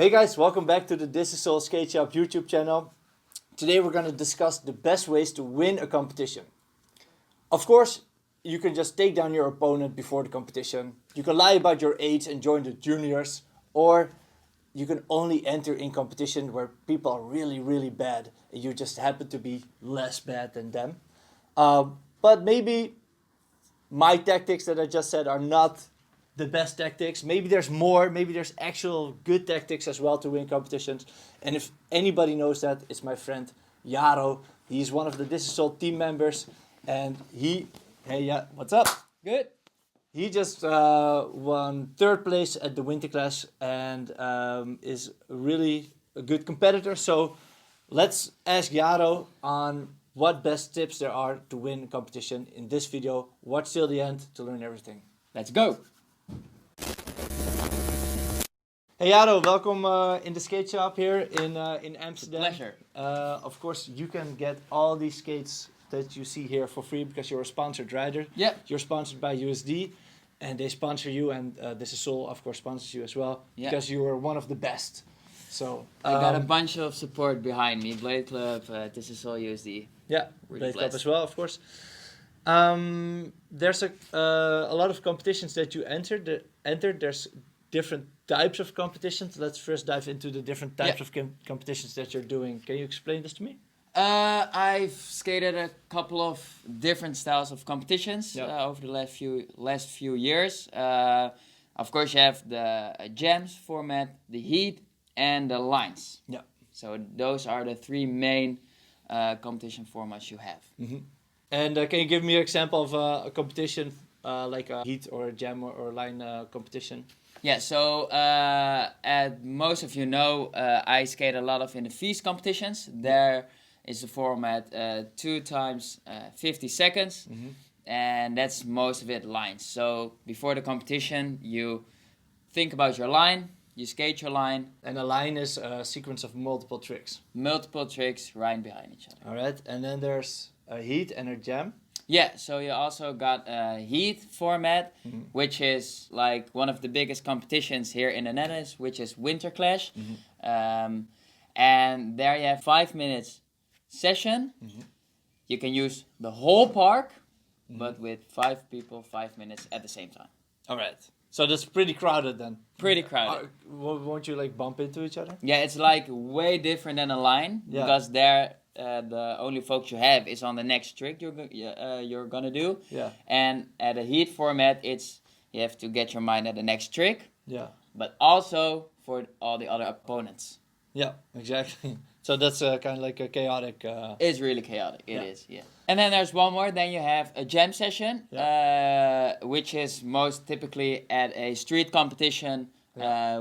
Hey guys, welcome back to the Thisissoul Shop YouTube channel. Today we're going to discuss the best ways to win a competition. Of course, you can just take down your opponent before the competition. You can lie about your age and join the juniors, or you can only enter in competition where people are really bad and you just happen to be less bad than them. But maybe my tactics that I just said are not the best tactics. Maybe there's more. Maybe there's actual good tactics as well to win competitions. And if anybody knows that, it's my friend Jaro. He's one of the Thisissoul team members, and what's up? Good. He just won third place at the winter class and is really a good competitor. So let's ask Jaro on what best tips there are to win competition in this video. Watch till the end to learn everything. Let's go. Hey Jaro, welcome in the skate shop here in Amsterdam. It's a pleasure. Of course, you can get all these skates that you see here for free because you're a sponsored rider. Yeah. You're sponsored by USD, and they sponsor you, and Thisissoul, of course, sponsors you as well because you are one of the best. So I got a bunch of support behind me. Blade Club, Thisissoul USD. Yeah, Really Blade Club blessed. as well, of course. There's a lot of competitions that you entered. There's different types of competitions. Let's first dive into the different types of competitions that you're doing. Can you explain this to me? I've skated a couple of different styles of competitions over the last few years. Of course, you have the jams format, the heat, and the lines. Yeah. So those are the three main competition formats you have. Mm-hmm. And can you give me an example of a competition like a heat or a jam or line competition? Yeah, so as most of you know, I skate a lot of in the feast competitions. There is the format 2 times 50 seconds, and that's most of it lines. So before the competition, you think about your line, you skate your line. And a line is a sequence of multiple tricks. Multiple tricks right behind each other. All right, and then there's a heat and a jam. Yeah, so you also got a heat format, which is like one of the biggest competitions here in the Netherlands, which is Winter Clash. And there you have 5 minutes session. You can use the whole park, but with 5 people, 5 minutes at the same time. All right, so that's pretty crowded then. Pretty crowded. Won't you like bump into each other? Yeah, it's like way different than a line, because there the only focus you have is on the next trick you're gonna do. Yeah. And at a heat format, it's you have to get your mind at the next trick. Yeah. But also for all the other opponents. Yeah, exactly. So that's kind of like a chaotic. It's really chaotic. It is, yeah. And then there's one more. Then you have a jam session, which is most typically at a street competition,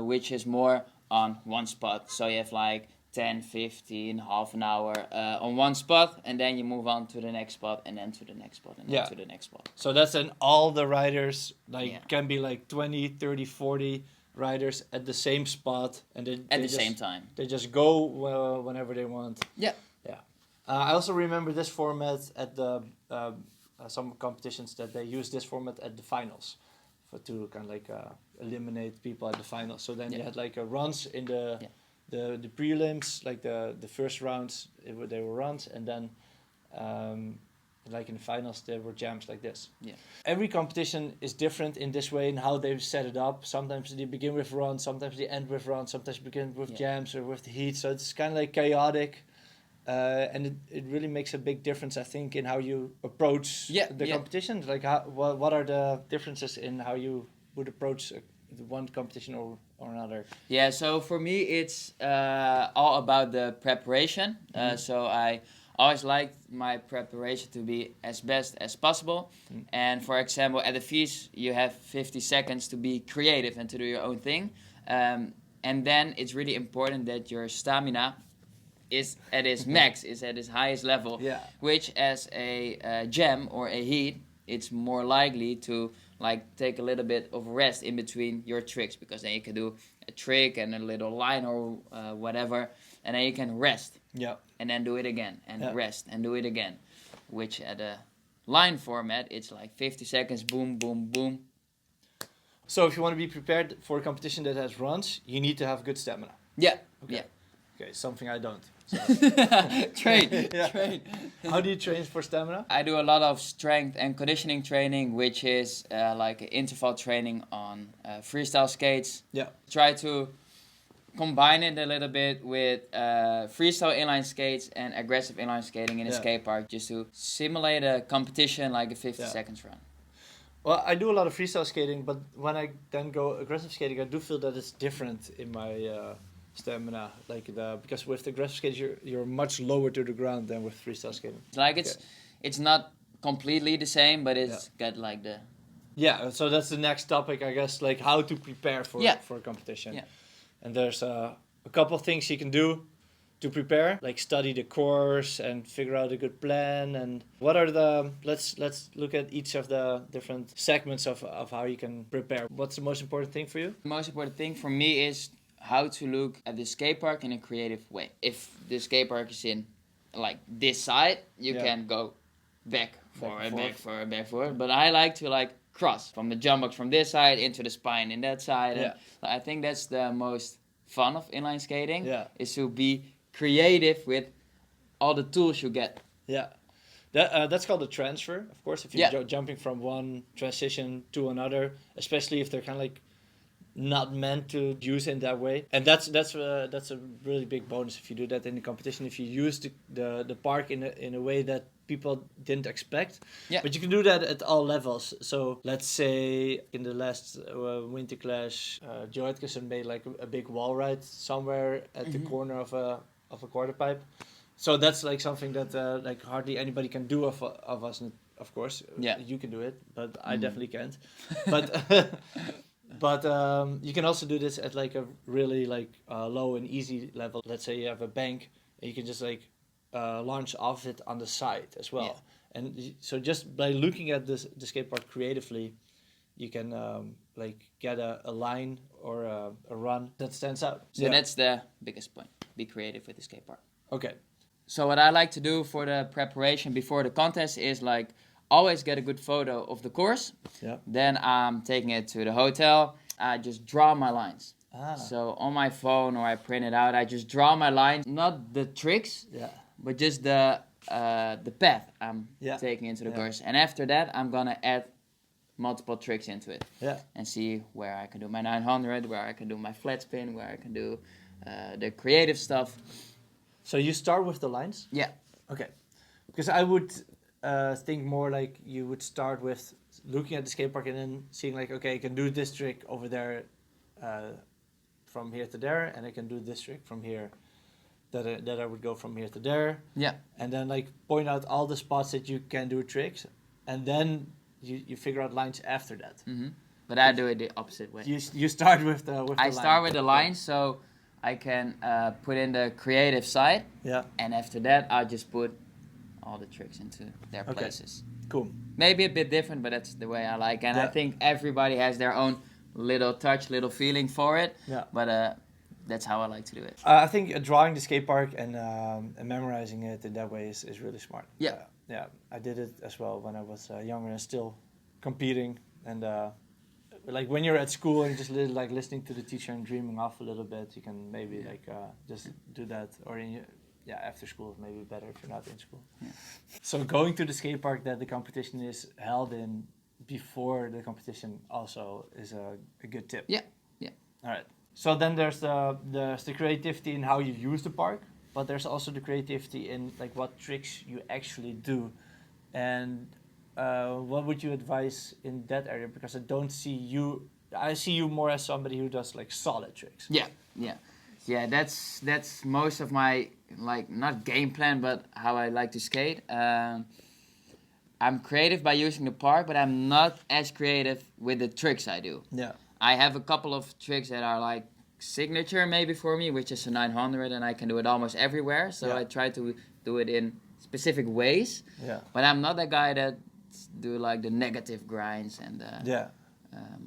which is more on one spot. So you have like 10, 15, half an hour on one spot, and then you move on to the next spot, and then to the next spot, and then to the next spot. So that's in all the riders, can be like 20, 30, 40 riders at the same spot. And at the same time. They just go whenever they want. Yeah. Yeah. I also remember this format at the some competitions that they use this format at the finals to kind of like eliminate people at the finals. So then you had like runs in the prelims, like the first rounds, they were runs, and then like in the finals there were jams like this. Yeah. Every competition is different in this way in how they set it up. Sometimes they begin with runs, sometimes they end with runs, sometimes begin with jams or with the heat. So it's kind of like chaotic, and it really makes a big difference, I think, in how you approach the competitions. Like what are the differences in how you would approach one competition or another? Yeah, so for me it's all about the preparation. So I always like my preparation to be as best as possible. And for example, at the feast you have 50 seconds to be creative and to do your own thing. And then it's really important that your stamina is at its max, is at its highest level. Yeah. Which as a jam or a heat, it's more likely to like take a little bit of rest in between your tricks, because then you can do a trick and a little line or whatever, and then you can rest. Yeah. And then do it again, and rest, and do it again. Which at a line format, it's like 50 seconds, boom, boom, boom. So if you want to be prepared for a competition that has runs, you need to have good stamina. Yeah. Okay. Yeah. Okay, something I don't. So. Train. Yeah. Train. How do you train for stamina? I do a lot of strength and conditioning training, which is like interval training on freestyle skates. Yeah. Try to combine it a little bit with freestyle inline skates and aggressive inline skating in a skate park, just to simulate a competition like a 50 seconds run. Well, I do a lot of freestyle skating, but when I then go aggressive skating, I do feel that it's different in my stamina. Because with aggressive skating, you're much lower to the ground than with freestyle skating. Like it's not completely the same, but it's got like the... Yeah, so that's the next topic, I guess, like how to prepare for a competition. Yeah. And there's a couple of things you can do to prepare, like study the course and figure out a good plan. And what are let's look at each of the different segments of how you can prepare. What's the most important thing for you? The most important thing for me is how to look at the skate park in a creative way. If the skate park is in like this side, you can go back, forward, back, forward. But I like to like cross from the jump box from this side into the spine in that side. And I think that's the most fun of inline skating, is to be creative with all the tools you get. Yeah. That's called a transfer, of course, if you're jumping from one transition to another, especially if they're kind of like not meant to use in that way. And that's a really big bonus if you do that in the competition, if you use the park in a way that people didn't expect. Yeah. But you can do that at all levels. So let's say in the last Winter Clash, Joe Atkinson made like a big wall ride somewhere at the corner of a quarter pipe. So that's like something that like hardly anybody can do of us, of course. Yeah. You can do it, but I definitely can't. But but you can also do this at like a really like low and easy level. Let's say you have a bank, and you can just like launch off it on the side as well. Yeah. And so just by looking at the skate park creatively, you can like get a line or a run that stands out. So that's the biggest point. Be creative with the skate park. Okay. So what I like to do for the preparation before the contest is like always get a good photo of the course. Yeah. Then I'm taking it to the hotel. I just draw my lines. So on my phone, or I print it out, I just draw my lines, not the tricks, but just the path I'm taking into the course. And after that, I'm gonna add multiple tricks into it. Yeah. And see where I can do my 900, where I can do my flat spin, where I can do the creative stuff. So you start with the lines? Yeah. Okay. Because I would think more like you would start with looking at the skate park and then seeing like, okay, I can do this trick over there from here to there, and I can do this trick from here that I would go from here to there. Yeah. And then like point out all the spots that you can do tricks, and then you figure out lines after that. Mm-hmm. But I do it the opposite way. You start with the line. I start with the lines, so I can put in the creative side. Yeah. And after that, I just put all the tricks into their places. Cool. Maybe a bit different, but that's the way I like. And I think everybody has their own little touch, little feeling for it. Yeah. But that's how I like to do it. I think drawing the skate park and memorizing it in that way is really smart. Yeah. Yeah. I did it as well when I was younger and still competing. And like when you're at school and just like listening to the teacher and dreaming off a little bit, you can maybe like just do that. Or after school is maybe better if you're not in school. Yeah. So going to the skate park that the competition is held in before the competition also is a good tip. Yeah. Yeah. All right. So then there's the creativity in how you use the park, but there's also the creativity in like what tricks you actually do. And what would you advise in that area? Because I see you more as somebody who does like solid tricks. Yeah. Yeah. Yeah, that's most of my, like, not game plan, but how I like to skate. I'm creative by using the park, but I'm not as creative with the tricks I do. Yeah. I have a couple of tricks that are like signature maybe for me, which is a 900, and I can do it almost everywhere. So I try to do it in specific ways. Yeah. But I'm not that guy that do like the negative grinds and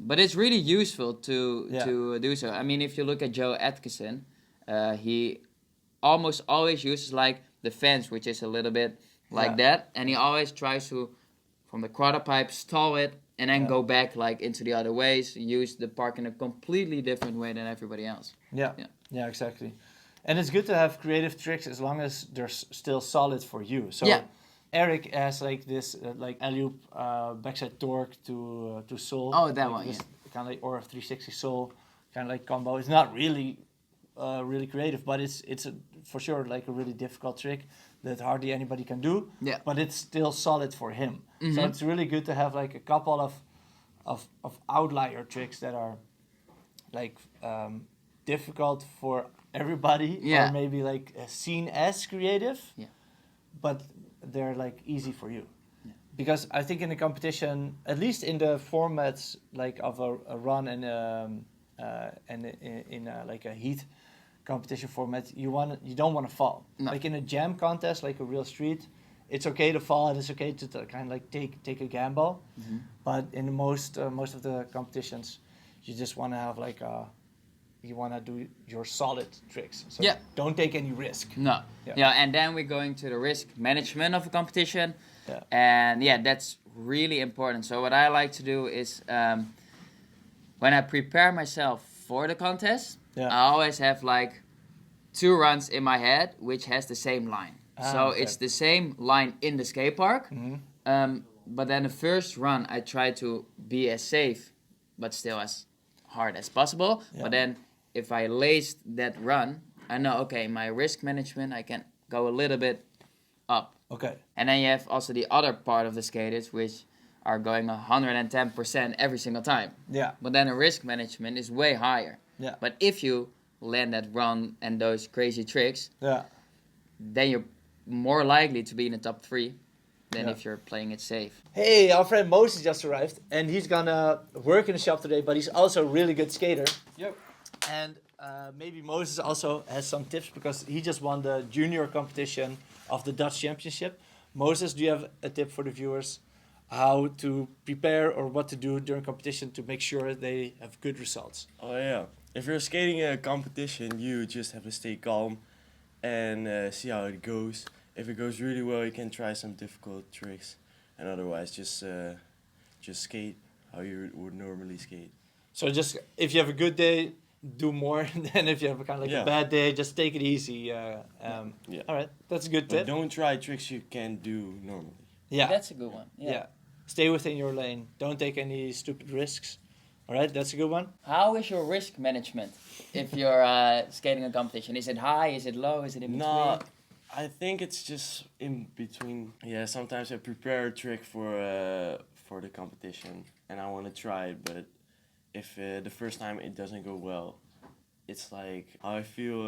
but it's really useful to do so. I mean, if you look at Joe Atkinson, he almost always uses like the fence, which is a little bit like that, and he always tries to, from the quarter pipe, stall it and then go back like into the other ways, use the park in a completely different way than everybody else. Yeah. Yeah, exactly. And it's good to have creative tricks as long as they're still solid for you. So Yeah. Eric has like this like alley-oop backside torque to soul. Oh, that like one, this yeah. kind of like, or a 360 soul kind of like combo. It's not really really creative, but it's for sure like a really difficult trick that hardly anybody can do. Yeah. But it's still solid for him. So Mhm. it's really good to have like a couple of outlier tricks that are like difficult for everybody, Yeah. or maybe like seen as creative, Yeah. but they're like easy for you. Yeah. Because I think in the competition, at least in the formats like of a run and in like a heat competition format, you don't want to fall. No. Like in a jam contest, like a real street, it's okay to fall and it's okay to kind of like take a gamble. Mhm. But in most of the competitions, you just want to have like you want to do your solid tricks. So Yeah. don't take any risk. No. Yeah. Yeah. And then we're going to the risk management of a competition. Yeah. And yeah, that's really important. So what I like to do is when I prepare myself for the contest, Yeah. I always have like 2 runs in my head which has the same line. So Okay. it's the same line in the skate park. Mhm. But then the first run I try to be as safe but still as hard as possible. Yeah. But then if I laced that run, I know, okay, my risk management, I can go a little bit up. Okay. And then you have also the other part of the skaters which are going 110% every single time. Yeah. But then the risk management is way higher. Yeah. But if you land that run and those crazy tricks, Yeah. then you're more likely to be in the top 3 than Yeah. if you're playing it safe. Hey, our friend Moses just arrived, and he's gonna work in the shop today. But he's also a really good skater. Yep. And maybe Moses also has some tips because he just won the junior competition of the Dutch Championship. Moses, do you have a tip for the viewers how to prepare or what to do during competition to make sure they have good results? Oh yeah. If you're skating a competition, you just have to stay calm and see how it goes. If it goes really well, you can try some difficult tricks, and otherwise just skate how you would normally skate. So just if you have a good day, do more than if you have a kind of like Yeah. a bad day. Just take it easy. Yeah. All right, that's a good But tip. don't try tricks you can't do normally. Yeah. That's a good one. Yeah. Stay within your lane. Don't take any stupid risks. All right, that's a good one. How is your risk management if you're skating a competition? Is it high? Is it low? Is it in between? No, I think it's just in between. Yeah, sometimes I prepare a trick for the competition and I want to try it, but if the first time it doesn't go well, it's like how I feel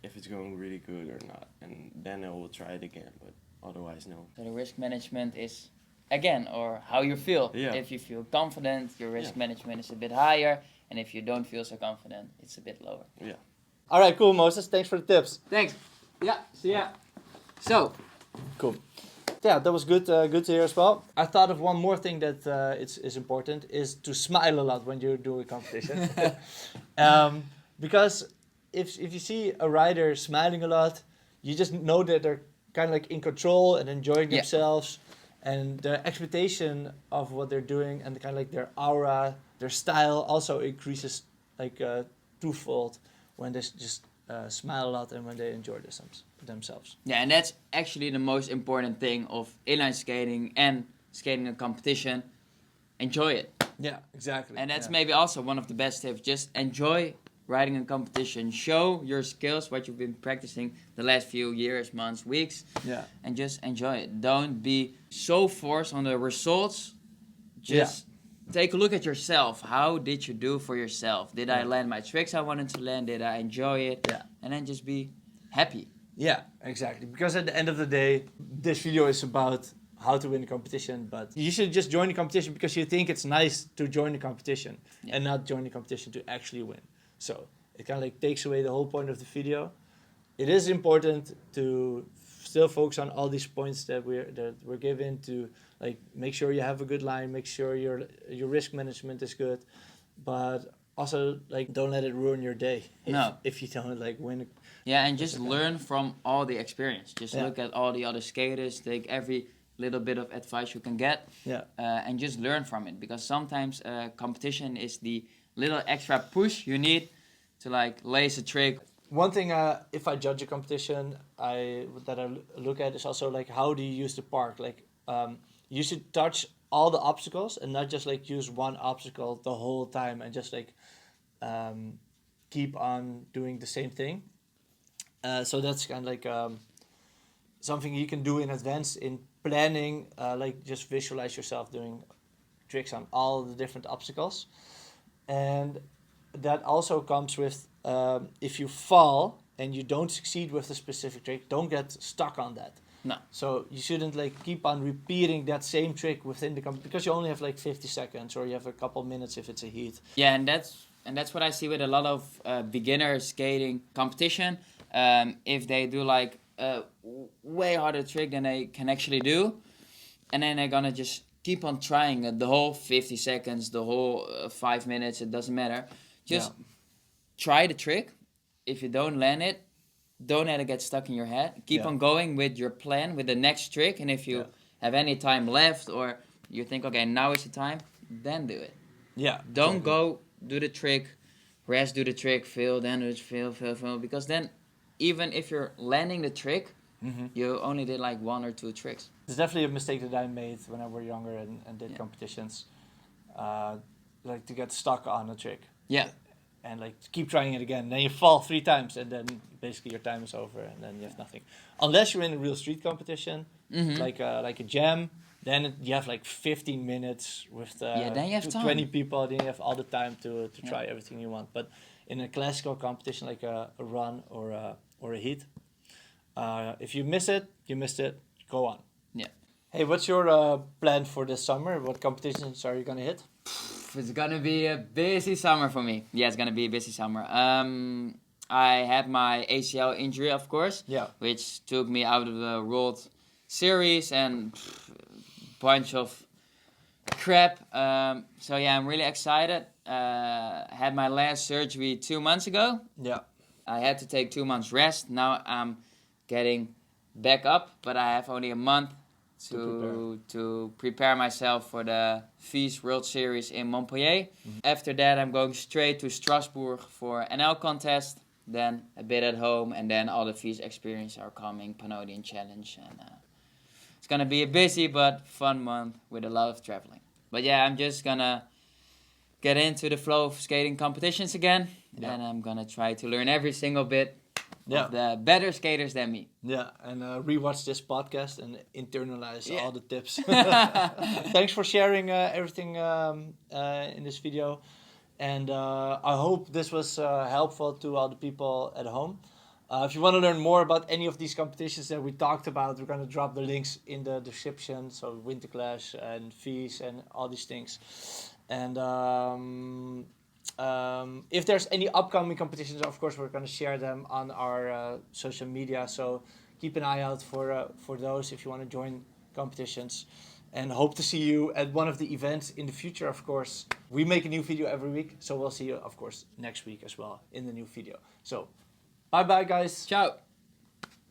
if it's going really good or not, and then I will try it again. But otherwise, no. So the risk management is, again, or how you feel. Yeah. If you feel confident, your risk Yeah. management is a bit higher. And if you don't feel so confident, it's a bit lower. Yeah. All right, cool, Moses. Thanks for the tips. Thanks. Yeah, see ya. So, Cool. Yeah, that was good. Good to hear as well. I thought of one more thing that is important is to smile a lot when you do a competition. Because if you see a rider smiling a lot, you just know that they're kind of like in control and enjoying Yeah. themselves, and the expectation of what they're doing and kind of like their aura, their style also increases like twofold when they just smile a lot and when they enjoy themselves. yeah, and that's actually the most important thing of inline skating and skating a competition. Enjoy it. Yeah, exactly. And that's yeah. maybe also one of the best tips. Just enjoy riding a competition. Show your skills, what you've been practicing the last few years, months, weeks, Yeah. and just enjoy it. Don't be so forced on the results. Just take a look at yourself. How did you do for yourself? Did I Yeah. land my tricks I wanted to land? Did I enjoy it? Yeah. And then just be happy. Yeah, exactly. Because at the end of the day, this video is about how to win a competition, but you should just join the competition because you think it's nice to join the competition Yeah. and not join the competition to actually win. So it kind of like takes away the whole point of the video. It is important to still focus on all these points that we're given to like make sure you have a good line, make sure your risk management is good, but also like don't let it ruin your day if you don't like win. Yeah, and just okay. learn from all the experience. Just Yeah. look at all the other skaters, take every little bit of advice you can get, Yeah. and just learn from it. Because sometimes competition is the little extra push you need to like lace a trick. One thing, if I judge a competition, that I look at is also like how do you use the park? Like you should touch all the obstacles and not just like use one obstacle the whole time and just like keep on doing the same thing. So that's kind of like something you can do in advance in planning. Like just visualize yourself doing tricks on all the different obstacles, and that also comes with if you fall and you don't succeed with a specific trick, don't get stuck on that. No. So you shouldn't like keep on repeating that same trick within the because you only have like 50 seconds or you have a couple minutes if it's a heat. Yeah, and that's what I see with a lot of beginner skating competition. If they do like a way harder trick than they can actually do, and then they're gonna just keep on trying it the whole 50 seconds, the whole 5 minutes, it doesn't matter. Just try the trick. If you don't land it, don't let it get stuck in your head. Keep on going with your plan, with the next trick. And if you have any time left or you think, okay, now is the time, then do it. Yeah. Don't go do the trick, rest, do the trick, fail, then do it, fail. Because then even if you're landing the trick, you only did like 1 or 2 tricks. It's definitely a mistake that I made when I was younger and did competitions. Like to get stuck on a trick. Yeah. And like keep trying it again. Then you fall 3 times and then basically your time is over and then you have nothing. Unless you're in a real street competition, like a jam, then you have like 15 minutes with then you have time. 20 people. Then you have all the time to try everything you want. But in a classical competition like a run or a heat, if you miss it, you missed it. Go on. Yeah. Hey, what's your plan for this summer? What competitions are you gonna hit? It's gonna be a busy summer for me. Yeah, it's gonna be a busy summer. I had my ACL injury, of course, which took me out of the World Series and bunch of crap. So yeah, I'm really excited. Had my last surgery 2 months ago. Yeah. I had to take 2 months rest. Now I'm getting back up, but I have only a month to prepare myself for the FIS World Series in Montpellier. After that, I'm going straight to Strasbourg for NL contest, then a bit at home, and then all the FIS experience are coming, Panodian Challenge. And it's going to be a busy but fun month with a lot of traveling. But yeah, I'm just going to get into the flow of skating competitions again, and I'm going to try to learn every single bit of the better skaters than me. Yeah, and rewatch this podcast and internalize all the tips. Thanks for sharing everything in this video. And I hope this was helpful to all the people at home. If you want to learn more about any of these competitions that we talked about, we're going to drop the links in the description. So Winter Clash and FIS and all these things. And if there's any upcoming competitions, of course, we're going to share them on our social media. So keep an eye out for those if you want to join competitions. And hope to see you at one of the events in the future, of course. We make a new video every week. So we'll see you, of course, next week as well in the new video. So bye-bye, guys. Ciao.